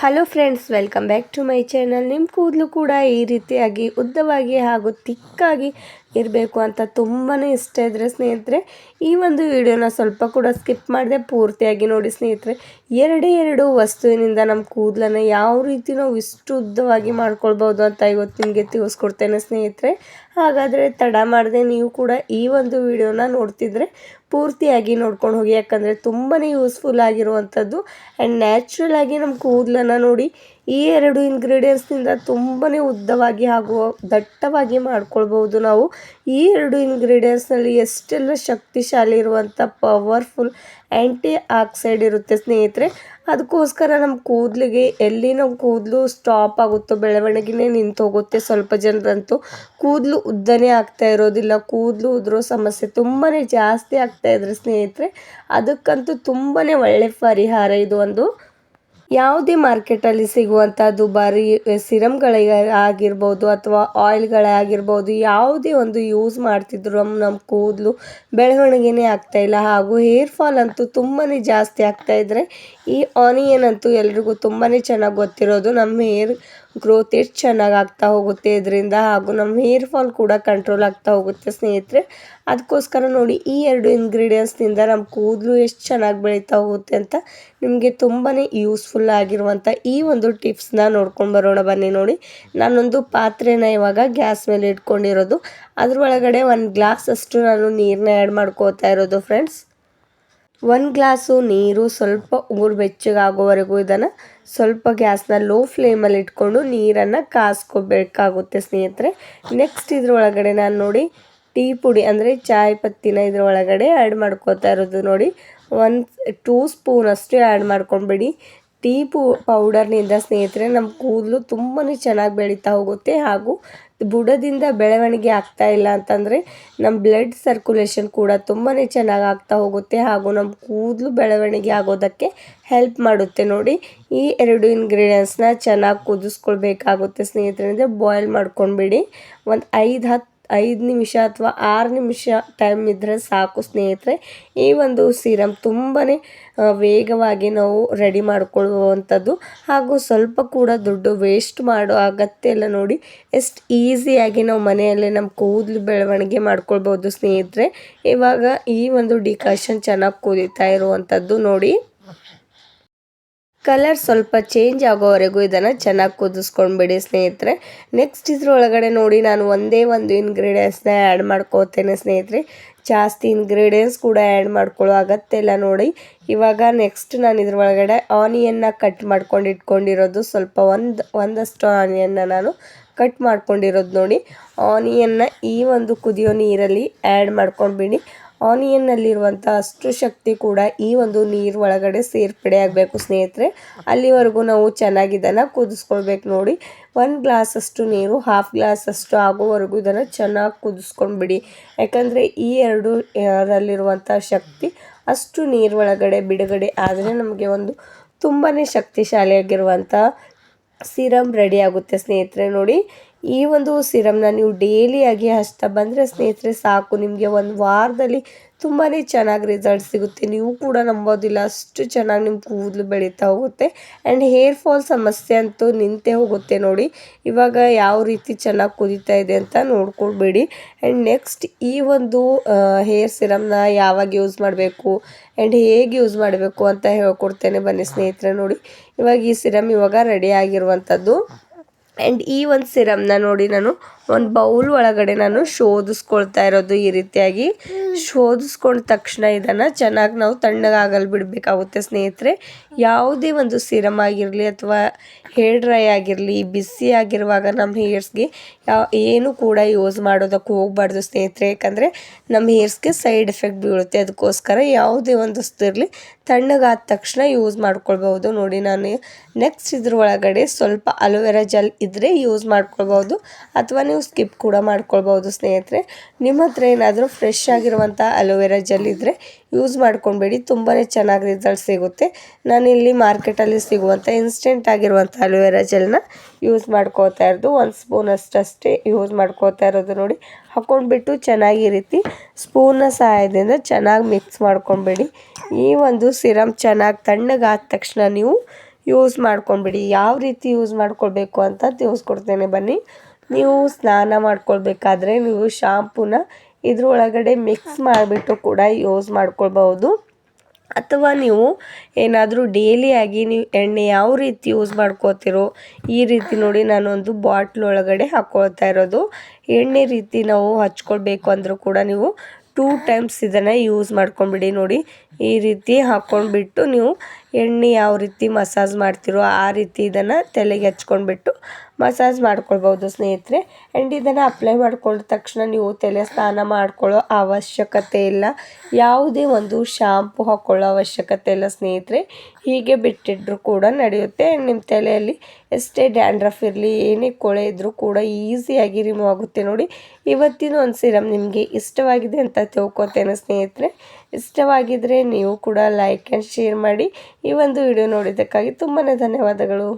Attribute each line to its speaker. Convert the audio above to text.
Speaker 1: Hello friends, welcome back to my channel. ನಿಮ್ಮ ಕೂದಲು ಕೂಡ ಈ ರೀತಿಯಾಗಿ ಉದ್ದವಾಗಿ ಹಾಗೂ ತಿಕ್ಕಾಗಿ ಇರಬೇಕು ಅಂತ ತುಂಬಾ ಇಷ್ಟ ಇದ್ದರೆ ಸ್ನೇಹಿತರೆ, ಈ ಒಂದು ವಿಡಿಯೋನ ಸ್ವಲ್ಪ ಕೂಡ ಸ್ಕಿಪ್ ಮಾಡದೆ ಪೂರ್ತಿಯಾಗಿ ನೋಡಿ ಸ್ನೇಹಿತರೆ. ಎರಡು ವಸ್ತುವಿನಿಂದ ನಮ್ಮ ಕೂದಲನ್ನು ಯಾವ ರೀತಿ ನಾವು ಇಷ್ಟು ಉದ್ದವಾಗಿ ಮಾಡ್ಕೊಳ್ಬೋದು ಅಂತ ಇವತ್ತು ನಿಮಗೆ ತಿಳಿಸ್ಕೊಡ್ತೇನೆ ಸ್ನೇಹಿತರೆ. ಹಾಗಾದರೆ ತಡ ಮಾಡದೆ ನೀವು ಕೂಡ ಈ ಒಂದು ವಿಡಿಯೋನ ನೋಡ್ತಿದ್ರೆ ಪೂರ್ತಿಯಾಗಿ ನೋಡ್ಕೊಂಡು ಹೋಗಿ, ಯಾಕಂದರೆ ತುಂಬಾ ಯೂಸ್ಫುಲ್ ಆಗಿರುವಂಥದ್ದು ಆ್ಯಂಡ್ ನ್ಯಾಚುರಲ್ ಆಗಿ ನಮ್ಮ ಕೂದಲನ್ನು ನೋಡಿ ಈ ಎರಡು ಇಂಗ್ರೀಡಿಯೆಂಟ್ಸ್ನಿಂದ ತುಂಬಾ ಉದ್ದವಾಗಿ ಹಾಗೂ ದಟ್ಟವಾಗಿ ಮಾಡ್ಕೊಳ್ಬೋದು ನಾವು. ಈ ಎರಡು ಇಂಗ್ರೀಡಿಯೆಂಟ್ಸ್ನಲ್ಲಿ ಎಷ್ಟೆಲ್ಲ ಶಕ್ತಿಶಾಲಿ ಇರುವಂಥ ಪವರ್ಫುಲ್ ಆ್ಯಂಟಿ ಆಕ್ಸೈಡ್ ಇರುತ್ತೆ ಸ್ನೇಹಿತರೆ. ಅದಕ್ಕೋಸ್ಕರ ನಮ್ಮ ಕೂದಲಿಗೆ ಎಲ್ಲಿ ನಮ್ಮ ಕೂದಲು ಸ್ಟಾಪ್ ಆಗುತ್ತೋ ಬೆಳವಣಿಗೆನೇ ನಿಂತು ಹೋಗುತ್ತೆ. ಸ್ವಲ್ಪ ಜನರಂತೂ ಕೂದಲು ಉದ್ದನೇ ಆಗ್ತಾ ಇರೋದಿಲ್ಲ, ಕೂದಲು ಉದುರೋ ಸಮಸ್ಯೆ ತುಂಬಾ ಜಾಸ್ತಿ ಆಗ್ತಾ ಇದ್ರೆ ಸ್ನೇಹಿತರೆ, ಅದಕ್ಕಂತೂ ತುಂಬಾ ಒಳ್ಳೆ ಪರಿಹಾರ ಇದು ಒಂದು. ಯಾವುದೇ ಮಾರ್ಕೆಟಲ್ಲಿ ಸಿಗುವಂಥ ದುಬಾರಿ ಸಿರಮ್ಗಳಾಗಿರ್ಬೋದು ಅಥವಾ ಆಯಿಲ್ಗಳಾಗಿರ್ಬೋದು, ಯಾವುದೇ ಒಂದು ಯೂಸ್ ಮಾಡ್ತಿದ್ರು ನಮ್ಮ ಕೂದಲು ಬೆಳವಣಿಗೆನೇ ಆಗ್ತಾಯಿಲ್ಲ ಹಾಗೂ ಹೇರ್ ಫಾಲ್ ಅಂತೂ ತುಂಬಾ ಜಾಸ್ತಿ ಆಗ್ತಾಯಿದ್ರೆ, ಈ ಆನಿಯನ್ ಅಂತೂ ಎಲ್ರಿಗೂ ತುಂಬಾ ಚೆನ್ನಾಗಿ ಗೊತ್ತಿರೋದು. ನಮ್ಮ ಹೇರ್ ಗ್ರೋತ್ ಎಷ್ಟು ಚೆನ್ನಾಗಿ ಆಗ್ತಾ ಹೋಗುತ್ತೆ ಇದರಿಂದ, ಹಾಗೂ ನಮ್ಮ ಹೇರ್ ಫಾಲ್ ಕೂಡ ಕಂಟ್ರೋಲ್ ಆಗ್ತಾ ಹೋಗುತ್ತೆ ಸ್ನೇಹಿತರೆ. ಅದಕ್ಕೋಸ್ಕರ ನೋಡಿ, ಈ ಎರಡು ಇಂಗ್ರೀಡಿಯೆಂಟ್ಸ್ನಿಂದ ನಮ್ಮ ಕೂದಲು ಎಷ್ಟು ಚೆನ್ನಾಗಿ ಬೆಳೀತಾ ಹೋಗುತ್ತೆ ಅಂತ ನಿಮಗೆ ತುಂಬಾ ಯೂಸ್ಫುಲ್ ಆಗಿರುವಂಥ ಈ ಒಂದು ಟಿಪ್ಸ್ನ ನೋಡ್ಕೊಂಡು ಬರೋಣ ಬನ್ನಿ. ನೋಡಿ, ನಾನೊಂದು ಪಾತ್ರೆನ ಇವಾಗ ಗ್ಯಾಸ್ ಮೇಲೆ ಇಟ್ಕೊಂಡಿರೋದು, ಅದ್ರೊಳಗಡೆ 1 ಗ್ಲಾಸಷ್ಟು ನಾನು ನೀರನ್ನ ಆ್ಯಡ್ ಮಾಡ್ಕೋತಾ ಇರೋದು ಫ್ರೆಂಡ್ಸ್. 1 ಗ್ಲಾಸು ನೀರು ಸ್ವಲ್ಪ ಬೆಚ್ಚಗಾಗೋವರೆಗೂ ಇದನ್ನು ಸ್ವಲ್ಪ ಗ್ಯಾಸ್ನ ಲೋ ಫ್ಲೇಮಲ್ಲಿ ಇಟ್ಕೊಂಡು ನೀರನ್ನು ಕಾಸ್ಕೋಬೇಕಾಗುತ್ತೆ ಸ್ನೇಹಿತರೆ. ನೆಕ್ಸ್ಟ್ ಇದ್ರೊಳಗಡೆ ನಾನು ನೋಡಿ ಟೀ ಪುಡಿ ಅಂದರೆ ಚಾಯ್ ಪತ್ತಿನ ಇದ್ರೊಳಗಡೆ ಆ್ಯಡ್ ಮಾಡ್ಕೋತಾ ಇರೋದು. ನೋಡಿ, 2 ಸ್ಪೂನಷ್ಟು ಆ್ಯಡ್ ಮಾಡ್ಕೊಂಡ್ಬಿಡಿ. ಟೀ ಪೌಡರ್ನಿಂದ ಸ್ನೇಹಿತರೆ ನಮ್ಮ ಕೂದಲು ತುಂಬಾ ಚೆನ್ನಾಗಿ ಬೆಳೀತಾ ಹೋಗುತ್ತೆ ಹಾಗೂ ಬುಡದಿಂದ ಬೆಳವಣಿಗೆ ಆಗ್ತಾ ಇಲ್ಲ ಅಂತಂದರೆ ನಮ್ಮ ಬ್ಲಡ್ ಸರ್ಕ್ಯುಲೇಷನ್ ಕೂಡ ತುಂಬಾ ಚೆನ್ನಾಗಿ ಆಗ್ತಾ ಹೋಗುತ್ತೆ ಹಾಗೂ ನಮ್ಮ ಕೂದಲು ಬೆಳವಣಿಗೆ ಆಗೋದಕ್ಕೆ ಹೆಲ್ಪ್ ಮಾಡುತ್ತೆ. ನೋಡಿ, ಈ ಎರಡು ಇಂಗ್ರೀಡಿಯೆಂಟ್ಸ್ನ ಚೆನ್ನಾಗಿ ಕುದಿಸ್ಕೊಳ್ಬೇಕಾಗುತ್ತೆ ಸ್ನೇಹಿತರೆ. ಅಂದರೆ ಬಾಯ್ಲ್ ಮಾಡ್ಕೊಂಡ್ಬಿಡಿ. ಒಂದು 5 ನಿಮಿಷ ಅಥವಾ 6 ನಿಮಿಷ ಟೈಮ್ ಇದ್ದರೆ ಸಾಕು ಸ್ನೇಹಿತರೆ. ಈ ಒಂದು ಸಿರಮ್ ತುಂಬಾ ವೇಗವಾಗಿ ನಾವು ರೆಡಿ ಮಾಡ್ಕೊಳ್ಳುವಂಥದ್ದು ಹಾಗೂ ಸ್ವಲ್ಪ ಕೂಡ ದುಡ್ಡು ವೇಸ್ಟ್ ಮಾಡೋ ಅಗತ್ಯ ಇಲ್ಲ. ನೋಡಿ, ಎಷ್ಟು ಈಸಿಯಾಗಿ ನಾವು ಮನೆಯಲ್ಲೇ ನಮ್ಮ ಕೂದಲು ಬೆಳವಣಿಗೆ ಮಾಡ್ಕೊಳ್ಬೋದು ಸ್ನೇಹಿತರೆ. ಇವಾಗ ಈ ಒಂದು ಡಿಕಾಷನ್ ಚೆನ್ನಾಗಿ ಕುದೀತಾ ಇರುವಂಥದ್ದು. ನೋಡಿ, ಕಲರ್ ಸ್ವಲ್ಪ ಚೇಂಜ್ ಆಗೋವರೆಗೂ ಇದನ್ನು ಚೆನ್ನಾಗಿ ಕುದಿಸ್ಕೊಂಡ್ಬಿಡಿ ಸ್ನೇಹಿತರೆ. ನೆಕ್ಸ್ಟ್ ಇದ್ರೊಳಗಡೆ ನೋಡಿ, ನಾನು ಒಂದೇ ಒಂದು ಇಂಗ್ರೀಡಿಯೆಂಟ್ಸ್ನ ಆ್ಯಡ್ ಮಾಡ್ಕೋತೇನೆ ಸ್ನೇಹಿತರೆ. ಜಾಸ್ತಿ ಇಂಗ್ರೀಡಿಯೆಂಟ್ಸ್ ಕೂಡ ಆ್ಯಡ್ ಮಾಡ್ಕೊಳ್ಳೋ ಅಗತ್ಯ ಇಲ್ಲ. ನೋಡಿ, ಇವಾಗ ನೆಕ್ಸ್ಟ್ ನಾನು ಇದ್ರೊಳಗಡೆ ಆನಿಯನ್ನ ಕಟ್ ಮಾಡ್ಕೊಂಡು ಇಟ್ಕೊಂಡಿರೋದು, ಸ್ವಲ್ಪ ಒಂದಷ್ಟು ಆನಿಯನ್ನ ನಾನು ಕಟ್ ಮಾಡ್ಕೊಂಡಿರೋದು. ನೋಡಿ, ಆನಿಯನ್ನ ಈ ಒಂದು ಕುದಿಯೋ ನೀರಲ್ಲಿ ಆ್ಯಡ್ ಮಾಡ್ಕೊಂಡ್ಬಿಡಿ. ಆನಿಯನ್ನಲ್ಲಿರುವಂಥ ಅಷ್ಟು ಶಕ್ತಿ ಕೂಡ ಈ ಒಂದು ನೀರು ಒಳಗಡೆ ಸೇರ್ಪಡೆ ಆಗಬೇಕು ಸ್ನೇಹಿತರೆ. ಅಲ್ಲಿವರೆಗೂ ನಾವು ಚೆನ್ನಾಗಿ ಇದನ್ನು ಕುದಿಸ್ಕೊಳ್ಬೇಕು. ನೋಡಿ, 1 ಗ್ಲಾಸಷ್ಟು ನೀರು 1/2 ಗ್ಲಾಸಷ್ಟು ಆಗೋವರೆಗೂ ಇದನ್ನು ಚೆನ್ನಾಗಿ ಕುದಿಸ್ಕೊಂಡ್ಬಿಡಿ. ಯಾಕಂದರೆ ಈ ಎರಡರಲ್ಲಿರುವಂಥ ಶಕ್ತಿ ಅಷ್ಟು ನೀರು ಒಳಗಡೆ ಬಿಡುಗಡೆ ಆದರೆ ನಮಗೆ ಒಂದು ತುಂಬಾ ಶಕ್ತಿಶಾಲಿಯಾಗಿರುವಂಥ ಸಿರಮ್ ರೆಡಿ ಆಗುತ್ತೆ ಸ್ನೇಹಿತರೆ. ನೋಡಿ, ಈ ಒಂದು ಸಿರಮ್ನ ನೀವು ಡೈಲಿಯಾಗಿ ಹಚ್ತಾ ಬಂದರೆ ಸ್ನೇಹಿತರೆ ಸಾಕು, ನಿಮಗೆ 1 ವಾರದಲ್ಲಿ ತುಂಬಾ ಚೆನ್ನಾಗಿ ರಿಸಲ್ಟ್ ಸಿಗುತ್ತೆ. ನೀವು ಕೂಡ ನಂಬೋದಿಲ್ಲ, ಅಷ್ಟು ಚೆನ್ನಾಗಿ ನಿಮ್ಮ ಕೂದಲು ಬೆಳೀತಾ ಹೋಗುತ್ತೆ ಆ್ಯಂಡ್ ಹೇರ್ ಫಾಲ್ ಸಮಸ್ಯೆ ಅಂತೂ ನಿಂತೇ ಹೋಗುತ್ತೆ. ನೋಡಿ, ಇವಾಗ ಯಾವ ರೀತಿ ಚೆನ್ನಾಗಿ ಕುದೀತಾ ಇದೆ ಅಂತ ನೋಡ್ಕೊಳ್ಬೇಡಿ. ಆ್ಯಂಡ್ ನೆಕ್ಸ್ಟ್ ಈ ಒಂದು ಹೇರ್ ಸಿರಮ್ನ ಯಾವಾಗ ಯೂಸ್ ಮಾಡಬೇಕು ಆ್ಯಂಡ್ ಹೇಗೆ ಯೂಸ್ ಮಾಡಬೇಕು ಅಂತ ಹೇಳ್ಕೊಡ್ತೇನೆ ಬನ್ನಿ ಸ್ನೇಹಿತರೆ. ನೋಡಿ, ಇವಾಗ ಈ ಸಿರಮ್ ಇವಾಗ ರೆಡಿ ಆಗಿರುವಂಥದ್ದು. ಆ್ಯಂಡ್ ಈ ಒಂದು ಸಿರಮ್ನ ನೋಡಿ, ನಾನು ಒಂದು ಬೌಲ್ ಒಳಗಡೆ ನಾನು ಶೋಧಿಸ್ಕೊಳ್ತಾ ಇರೋದು. ಈ ರೀತಿಯಾಗಿ ಶೋಧಿಸ್ಕೊಂಡ ತಕ್ಷಣ ಇದನ್ನು ಚೆನ್ನಾಗಿ ನಾವು ತಣ್ಣಗಾಗಲು ಬಿಡಬೇಕಾಗುತ್ತೆ ಸ್ನೇಹಿತರೆ. ಯಾವುದೇ ಒಂದು ಸಿರಮ್ ಆಗಿರಲಿ ಅಥವಾ ಹೇರ್ ಡ್ರೈ ಆಗಿರಲಿ, ಬಿಸಿ ಆಗಿರುವಾಗ ನಮ್ಮ ಹೇರ್ಸ್ಗೆ ಏನು ಕೂಡ ಯೂಸ್ ಮಾಡೋದಕ್ಕೆ ಹೋಗಬಾರ್ದು ಸ್ನೇಹಿತರೆ. ಯಾಕಂದರೆ ನಮ್ಮ ಹೇರ್ಸ್ಗೆ ಸೈಡ್ ಎಫೆಕ್ಟ್ ಬೀಳುತ್ತೆ. ಅದಕ್ಕೋಸ್ಕರ ಯಾವುದೇ ಒಂದು ಇರಲಿ ತಣ್ಣಗಾದ ತಕ್ಷಣ ಯೂಸ್ ಮಾಡ್ಕೊಳ್ಬೋದು. ನೋಡಿ, ನಾನು ನೆಕ್ಸ್ಟ್ ಇದ್ರ ಒಳಗಡೆ ಸ್ವಲ್ಪ ಅಲೋವೆರಾ ಜೆಲ್ ಇದ್ದರೆ ಯೂಸ್ ಮಾಡ್ಕೊಳ್ಬೋದು ಅಥವಾ ನೀವು ಸ್ಕಿಪ್ ಕೂಡ ಮಾಡ್ಕೊಳ್ಬೋದು ಸ್ನೇಹಿತರೆ. ನಿಮ್ಮ ಹತ್ರ ಏನಾದರೂ ಫ್ರೆಶ್ ಆಗಿರುವಂಥ ಅಲೋವೆರಾ ಜೆಲ್ ಇದ್ದರೆ ಯೂಸ್ ಮಾಡ್ಕೊಳ್ಬೇಡಿ, ತುಂಬಾ ಚೆನ್ನಾಗಿ ರಿಸಲ್ಟ್ ಸಿಗುತ್ತೆ. ನಾನಿಲ್ಲಿ ಮಾರ್ಕೆಟಲ್ಲಿ ಸಿಗುವಂಥ ಇನ್ಸ್ಟೆಂಟ್ ಆಗಿರುವಂಥ ಅಲೋವೆರಾ ಜೆಲ್ನ ಯೂಸ್ ಮಾಡ್ಕೋತಾ ಇರೋದು. 1 ಸ್ಪೂನಷ್ಟೇ ಯೂಸ್ ಮಾಡ್ಕೋತಾ ಇರೋದು. ನೋಡಿ, ಹಾಕ್ಕೊಂಡ್ಬಿಟ್ಟು ಚೆನ್ನಾಗಿ ಈ ರೀತಿ ಸ್ಪೂನ್ನ ಸಹಾಯದಿಂದ ಚೆನ್ನಾಗಿ ಮಿಕ್ಸ್ ಮಾಡ್ಕೊಂಡ್ಬೇಡಿ. ಈ ಒಂದು ಸಿರಮ್ ಚೆನ್ನಾಗಿ ತಣ್ಣಗಾದ ತಕ್ಷಣ ನೀವು ಯೂಸ್ ಮಾಡ್ಕೊಂಡ್ಬಿಡಿ. ಯಾವ ರೀತಿ ಯೂಸ್ ಮಾಡ್ಕೊಳ್ಬೇಕು ಅಂತ ತಿಳಿಸ್ಕೊಡ್ತೇನೆ ಬನ್ನಿ. ನೀವು ಸ್ನಾನ ಮಾಡ್ಕೊಳ್ಬೇಕಾದ್ರೆ ನೀವು ಶಾಂಪೂನ ಇದ್ರೊಳಗಡೆ ಮಿಕ್ಸ್ ಮಾಡಿಬಿಟ್ಟು ಕೂಡ ಯೂಸ್ ಮಾಡ್ಕೊಳ್ಬಹುದು. ಅಥವಾ ನೀವು ಏನಾದರೂ ಡೈಲಿಯಾಗಿ ನೀವು ಎಣ್ಣೆ ಯಾವ ರೀತಿ ಯೂಸ್ ಮಾಡ್ಕೋತಿರೋ ಈ ರೀತಿ ನೋಡಿ ನಾನೊಂದು ಬಾಟ್ಲ್ ಒಳಗಡೆ ಹಾಕ್ಕೊಳ್ತಾ ಇರೋದು. ಎಣ್ಣೆ ರೀತಿ ನಾವು ಹಚ್ಕೊಳ್ಬೇಕು ಅಂದರೂ ಕೂಡ ನೀವು 2 ಟೈಮ್ಸ್ ಇದನ್ನು ಯೂಸ್ ಮಾಡ್ಕೊಂಡ್ಬಿಡಿ. ನೋಡಿ ಈ ರೀತಿ ಹಾಕ್ಕೊಂಡ್ಬಿಟ್ಟು ನೀವು ಎಣ್ಣೆ ಯಾವ ರೀತಿ ಮಸಾಜ್ ಮಾಡ್ತಿರೋ ಆ ರೀತಿ ಇದನ್ನು ತಲೆಗೆ ಹಚ್ಕೊಂಡ್ಬಿಟ್ಟು ಮಸಾಜ್ ಮಾಡ್ಕೊಳ್ಬೋದು ಸ್ನೇಹಿತರೆ. ಆ್ಯಂಡ್ ಇದನ್ನು ಅಪ್ಲೈ ಮಾಡ್ಕೊಂಡ ತಕ್ಷಣ ನೀವು ತಲೆ ಸ್ನಾನ ಮಾಡ್ಕೊಳ್ಳೋ ಅವಶ್ಯಕತೆ ಇಲ್ಲ, ಯಾವುದೇ ಒಂದು ಶಾಂಪು ಹಾಕ್ಕೊಳ್ಳೋ ಅವಶ್ಯಕತೆ ಇಲ್ಲ ಸ್ನೇಹಿತರೆ. ಹೀಗೆ ಬಿಟ್ಟಿದ್ರೂ ಕೂಡ ನಡೆಯುತ್ತೆ. ನಿಮ್ಮ ತಲೆಯಲ್ಲಿ ಎಷ್ಟೇ ಡ್ಯಾಂಡ್ರಫ್ ಇರಲಿ, ಏನೇ ಕೊಳೆ ಇದ್ದರೂ ಕೂಡ ಈಸಿಯಾಗಿ ರಿಮೂವ್ ಆಗುತ್ತೆ. ನೋಡಿ ಇವತ್ತಿನ ಒಂದು ಸಿರಮ್ ನಿಮಗೆ ಇಷ್ಟವಾಗಿದೆ ಅಂತ ತಿಳ್ಕೊತೇನೆ ಸ್ನೇಹಿತರೆ. ಇಷ್ಟವಾಗಿದ್ದರೆ ನೀವು ಕೂಡ ಲೈಕ್ ಆ್ಯಂಡ್ ಶೇರ್ ಮಾಡಿ. ಈ ಒಂದು ವಿಡಿಯೋ ನೋಡಿದ್ದಕ್ಕಾಗಿ ತುಂಬಾ ಧನ್ಯವಾದಗಳು.